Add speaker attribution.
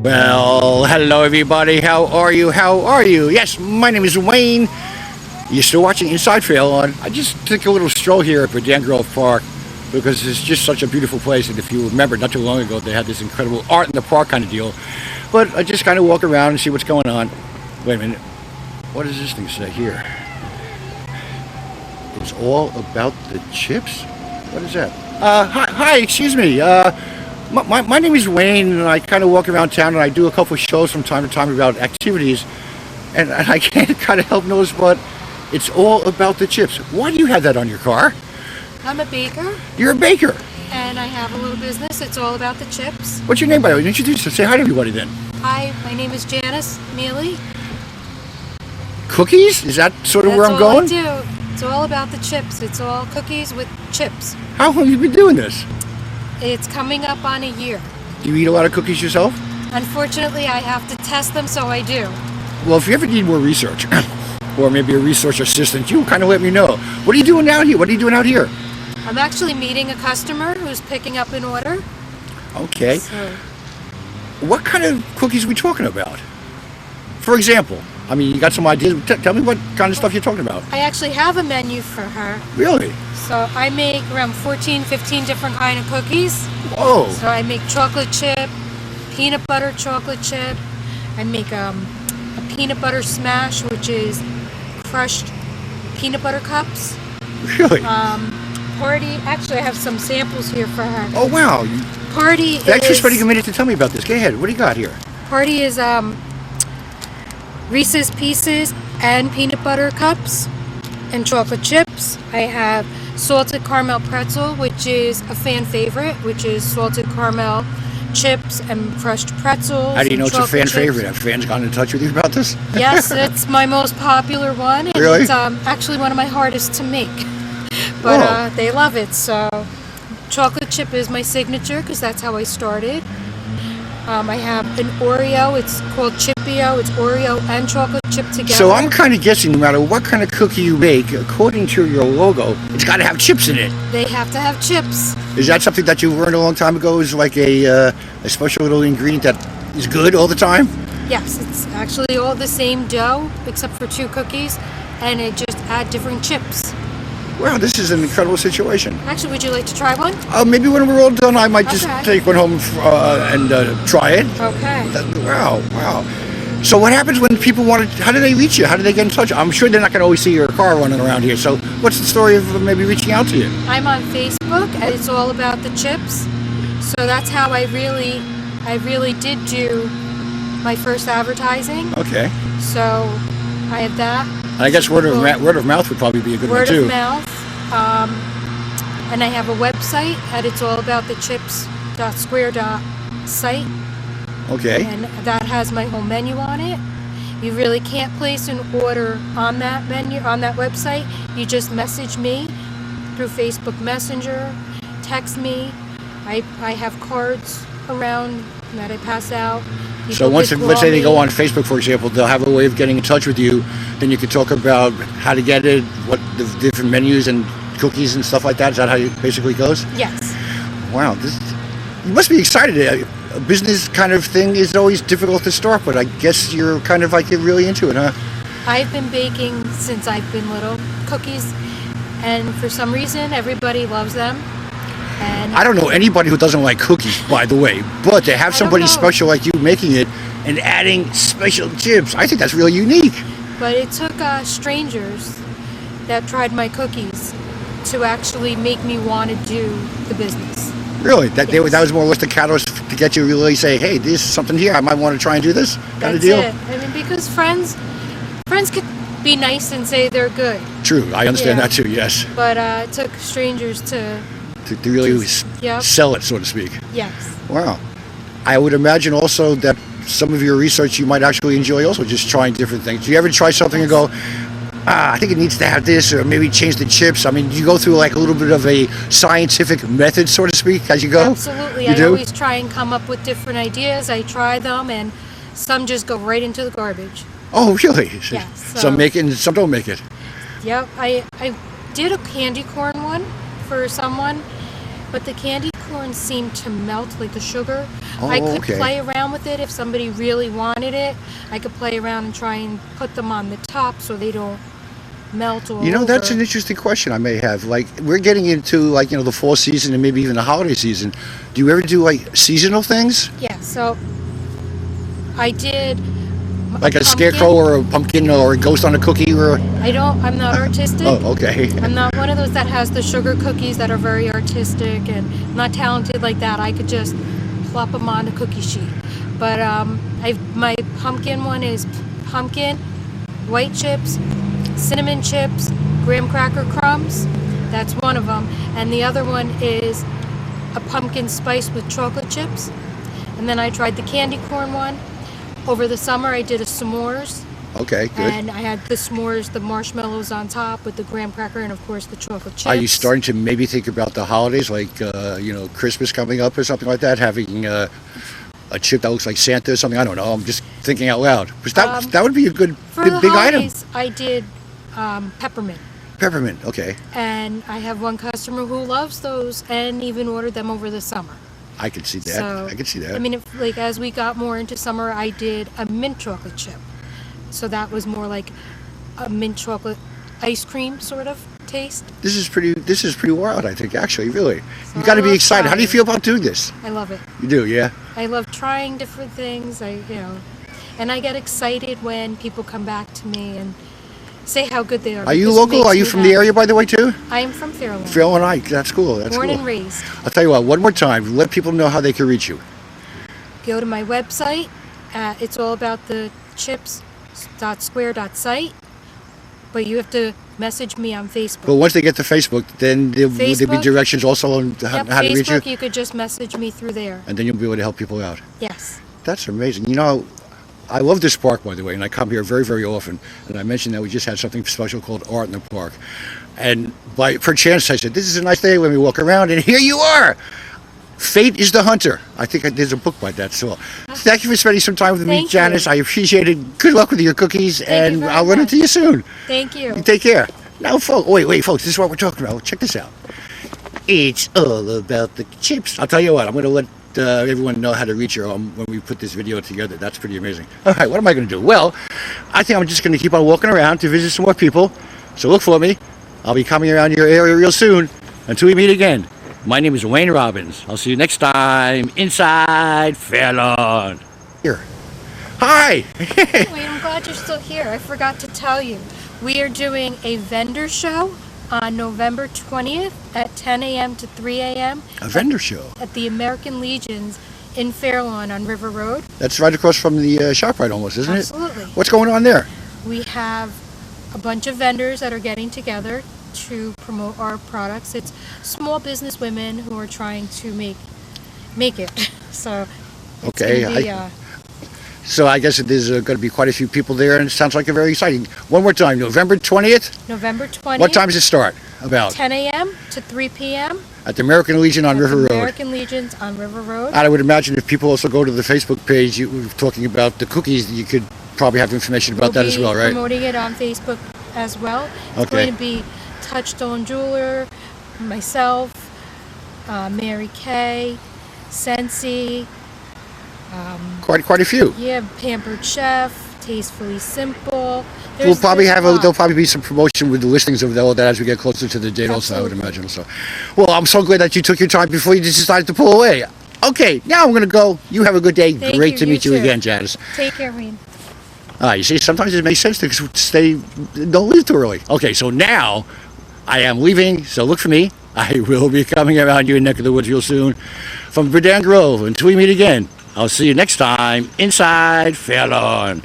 Speaker 1: Well, hello everybody. How are you? How are you? Yes, my name is Wayne. You're still watching Inside Trail, and I just took a little stroll here at Dan Grove Park because it's just such a beautiful place. And if you remember, not too long ago, they had this incredible art in the park kind of deal. But I just kind of walk around and see what's going on. Wait a minute. What does this thing say here? It's all about the chips? What is that? Hi, excuse me. My name is Wayne, and I kind of walk around town, and I do a couple of shows from time to time about activities, and I can't kind of help notice, but it's all about the chips. Why do you have that on your car?
Speaker 2: I'm a baker.
Speaker 1: You're a baker.
Speaker 2: And I have a little business. It's all about the chips.
Speaker 1: What's your name, by the way? Introduce yourself. Say hi to everybody then.
Speaker 2: Hi, my name is Janice Mele.
Speaker 1: Cookies? Is that sort of
Speaker 2: That's
Speaker 1: where I'm going?
Speaker 2: all I do. It's all about the chips. It's all cookies with chips.
Speaker 1: How long have you been doing this?
Speaker 2: It's coming up on a year.
Speaker 1: Do you eat a lot of cookies yourself?
Speaker 2: Unfortunately, I have to test them, so I do.
Speaker 1: Well, if you ever need more research, or maybe a research assistant, you kind of let me know. What are you doing out here? What are you doing out here?
Speaker 2: I'm actually meeting a customer who's picking up an order.
Speaker 1: Okay.
Speaker 2: So,
Speaker 1: What kind of cookies are we talking about? For example, I mean, you got some ideas. Tell me what kind of stuff you're talking about.
Speaker 2: I actually have a menu for her.
Speaker 1: Really?
Speaker 2: So I make around 14, 15 different kind of cookies.
Speaker 1: Whoa.
Speaker 2: So I make chocolate chip, peanut butter chocolate chip. I make a peanut butter smash, which is crushed peanut butter cups.
Speaker 1: Really?
Speaker 2: Actually I have some samples here for her.
Speaker 1: Oh, wow.
Speaker 2: Party
Speaker 1: Thanks for
Speaker 2: is,
Speaker 1: spending a minute to tell me about this. Go ahead. What do you got here?
Speaker 2: Party is Reese's Pieces and peanut butter cups and chocolate chips. I have salted caramel pretzel, which is a fan favorite, which is salted caramel chips and crushed pretzels.
Speaker 1: How do you know it's a fan
Speaker 2: chips.
Speaker 1: favorite? Have fans gotten in touch with you about this?
Speaker 2: Yes, it's my most popular one, and
Speaker 1: Really?
Speaker 2: it's actually one of my hardest to make. But they love it, so chocolate chip is my signature because that's how I started. I have an Oreo, it's called Chipio, it's Oreo and chocolate chip together.
Speaker 1: So I'm kind of guessing no matter what kind of cookie you make, according to your logo, it's got to have chips in it.
Speaker 2: They have to have chips.
Speaker 1: Is that something that you learned a long time ago? Is like a special little ingredient that is good all the time?
Speaker 2: Yes, it's actually all the same dough except for 2 cookies, and it just add different chips.
Speaker 1: Wow, this is an incredible situation.
Speaker 2: Actually, would you like to try one?
Speaker 1: Maybe when we're all done, I might just
Speaker 2: Okay.
Speaker 1: take one home and try it.
Speaker 2: Okay.
Speaker 1: Wow. So what happens when people want to, how do they reach you? How do they get in touch? I'm sure they're not going to always see your car running around here. So what's the story of maybe reaching out to you?
Speaker 2: I'm on Facebook, and it's all about the chips. So that's how I really did do my first advertising.
Speaker 1: Okay.
Speaker 2: So I have that.
Speaker 1: I guess word of mouth would probably be a good one
Speaker 2: Word
Speaker 1: too.
Speaker 2: of mouth. And I have a website at it'sallaboutthechips.square.site.
Speaker 1: Okay.
Speaker 2: And that has my whole menu on it. You really can't place an order on that menu, on that website. You just message me through Facebook Messenger, text me. I have cards around that I pass out.
Speaker 1: So
Speaker 2: People
Speaker 1: let's
Speaker 2: could
Speaker 1: say they
Speaker 2: call
Speaker 1: go
Speaker 2: me.
Speaker 1: on Facebook, for example, they'll have a way of getting in touch with you. Then you can talk about how to get it, what the different menus and cookies and stuff like that. Is that how it basically goes?
Speaker 2: Yes.
Speaker 1: Wow, you must be excited. A business kind of thing is always difficult to start, but I guess you're kind of like really into it, huh?
Speaker 2: I've been baking since I've been little, cookies, and for some reason everybody loves them. And
Speaker 1: I don't know anybody who doesn't like cookies, by the way, but to have
Speaker 2: I don't
Speaker 1: somebody
Speaker 2: know.
Speaker 1: special like you making it and adding special chips, I think that's really unique.
Speaker 2: But it took strangers that tried my cookies to actually make me want to do the business.
Speaker 1: Really?
Speaker 2: Yes.
Speaker 1: That was more or less the catalyst to get you to really say, hey, there's something here. I might want to try and do this kind of deal.
Speaker 2: That's it. I mean, because friends could be nice and say they're good,
Speaker 1: True. I understand
Speaker 2: Yeah.
Speaker 1: that too, yes.
Speaker 2: but it took strangers to,
Speaker 1: To really
Speaker 2: Yep.
Speaker 1: sell it, so to speak.
Speaker 2: yes.
Speaker 1: Wow. I would imagine also that some of your research you might actually enjoy also just trying different things. Do you ever try something and go, I think it needs to have this, or maybe change the chips? I mean, do you go through like a little bit of a scientific method, so to speak, as you go?
Speaker 2: Absolutely.
Speaker 1: You
Speaker 2: I
Speaker 1: do?
Speaker 2: always try and come up with different ideas. I try them, and some just go right into the garbage.
Speaker 1: Oh, really?
Speaker 2: Yeah,
Speaker 1: Some make it and some don't make it.
Speaker 2: Yep. I did a candy corn one for someone, but the candy corn seemed to melt like the sugar.
Speaker 1: Oh,
Speaker 2: I could
Speaker 1: okay.
Speaker 2: play around with it if somebody really wanted it. I could play around and try and put them on the top so they don't melt all
Speaker 1: You know, that's
Speaker 2: over.
Speaker 1: an interesting question I may have. Like, we're getting into, like, the fall season and maybe even the holiday season. Do you ever do, like, seasonal things?
Speaker 2: Yeah, so I did
Speaker 1: Like a
Speaker 2: pumpkin.
Speaker 1: scarecrow or a pumpkin or a ghost on a cookie or...
Speaker 2: I'm not artistic.
Speaker 1: Oh, okay.
Speaker 2: I'm not one of those that has the sugar cookies that are very artistic, and I'm not talented like that. I could just plop them on a cookie sheet. But my pumpkin one is pumpkin, white chips, cinnamon chips, graham cracker crumbs. That's one of them. And the other one is a pumpkin spice with chocolate chips. And then I tried the candy corn one. Over the summer, I did a s'mores.
Speaker 1: Okay, good.
Speaker 2: And I had the s'mores, the marshmallows on top with the graham cracker and, of course, the chocolate chips.
Speaker 1: Are you starting to maybe think about the holidays, like, Christmas coming up or something like that? Having a chip that looks like Santa or something? I don't know. I'm just thinking out loud. Because that would be a good,
Speaker 2: For the
Speaker 1: big item.
Speaker 2: holidays, I did peppermint.
Speaker 1: Peppermint, okay.
Speaker 2: And I have one customer who loves those and even ordered them over the summer.
Speaker 1: I could see that.
Speaker 2: So,
Speaker 1: I could see that.
Speaker 2: I mean, as we got more into summer, I did a mint chocolate chip. So that was more like a mint chocolate ice cream sort of taste.
Speaker 1: This is pretty wild, I think, actually, really.
Speaker 2: So
Speaker 1: You got to
Speaker 2: I
Speaker 1: be
Speaker 2: love
Speaker 1: excited. How do you
Speaker 2: trying.
Speaker 1: feel about doing this?
Speaker 2: I love it.
Speaker 1: You do, yeah?
Speaker 2: I love trying different things. And I get excited when people come back to me and say how good they are.
Speaker 1: Are you
Speaker 2: because it
Speaker 1: local?
Speaker 2: makes
Speaker 1: Are you
Speaker 2: me
Speaker 1: from the
Speaker 2: happy.
Speaker 1: area, by the way, too?
Speaker 2: I am from Fairlawn.
Speaker 1: Fairlawn Heights. That's cool. That's
Speaker 2: Born
Speaker 1: cool.
Speaker 2: and raised.
Speaker 1: I'll tell you what, one more time, let people know how they can reach you.
Speaker 2: Go to my website. It's all about the chips.square.site. But you have to message me on Facebook.
Speaker 1: But once they get to Facebook, then will there be
Speaker 2: Facebook?
Speaker 1: directions also on how
Speaker 2: Yep,
Speaker 1: to reach you?
Speaker 2: Facebook, you could just message me through there.
Speaker 1: And then you'll be able to help people out.
Speaker 2: Yes.
Speaker 1: That's amazing. I love this park, by the way, and I come here very, very often. And I mentioned that we just had something special called Art in the Park. And per chance, I said, this is a nice day when we walk around, and here you are! Fate is the hunter. I think there's a book by that. So thank you for spending some time with me,
Speaker 2: Thank
Speaker 1: Janice.
Speaker 2: you.
Speaker 1: I appreciate it. Good luck with your cookies,
Speaker 2: you
Speaker 1: and
Speaker 2: very
Speaker 1: I'll run
Speaker 2: much.
Speaker 1: into you soon.
Speaker 2: Thank you.
Speaker 1: You take care. Now, folks, wait, folks, this is what we're talking about. Check this out. It's all about the chips. I'll tell you what, I'm going to let everyone know how to reach her when we put this video together. That's pretty amazing. All right, what am I going to do? Well, I think I'm just going to keep on walking around to visit some more people. So look for me. I'll be coming around your area real soon. Until we meet again, my name is Wayne Robbins. I'll see you next time inside Fairlawn. Here. Hi.
Speaker 2: Wait, I'm glad you're still here. I forgot to tell you. We are doing a vendor show on November 20th at 10 a.m. to 3 a.m.
Speaker 1: A vendor show.
Speaker 2: at the American Legions in Fairlawn on River Road.
Speaker 1: That's right across from the ShopRite almost, isn't
Speaker 2: Absolutely.
Speaker 1: it? What's going on there?
Speaker 2: We have a bunch of vendors that are getting together to promote our products. It's small business women who are trying to make it. So it's
Speaker 1: Okay,
Speaker 2: gonna be,
Speaker 1: So I guess there's going to be quite a few people there, and it sounds like a very exciting. One more time, November 20th?
Speaker 2: November 20th.
Speaker 1: What time does it start? About?
Speaker 2: 10 a.m. to 3 p.m.
Speaker 1: At the American Legion on
Speaker 2: at
Speaker 1: River
Speaker 2: the
Speaker 1: Road.
Speaker 2: American Legions on River Road.
Speaker 1: And I would imagine if people also go to the Facebook page, you were talking about the cookies, you could probably have information about that as well, right?
Speaker 2: Promoting it on Facebook as well. It's
Speaker 1: Okay.
Speaker 2: going to be Touchstone Jeweler, myself, Mary Kay, Sensi,
Speaker 1: Quite a few.
Speaker 2: Pampered Chef, Tastefully Simple.
Speaker 1: There'll probably
Speaker 2: there's a lot.
Speaker 1: there'll probably be some promotion with the listings of all that as we get closer to the date also, I would
Speaker 2: Absolutely.
Speaker 1: imagine. So, well, I'm so glad that you took your time before you just decided to pull away. Okay, now I'm going to go. You have a good day.
Speaker 2: Thank
Speaker 1: Great
Speaker 2: you,
Speaker 1: to meet
Speaker 2: you
Speaker 1: you
Speaker 2: too.
Speaker 1: again, Janice.
Speaker 2: Take care, Wayne.
Speaker 1: You see, sometimes it makes sense to don't leave too early. Okay, so now I am leaving, so look for me. I will be coming around your neck of the woods real soon from Verdun Grove. Until we meet again, I'll see you next time inside Fairlawn.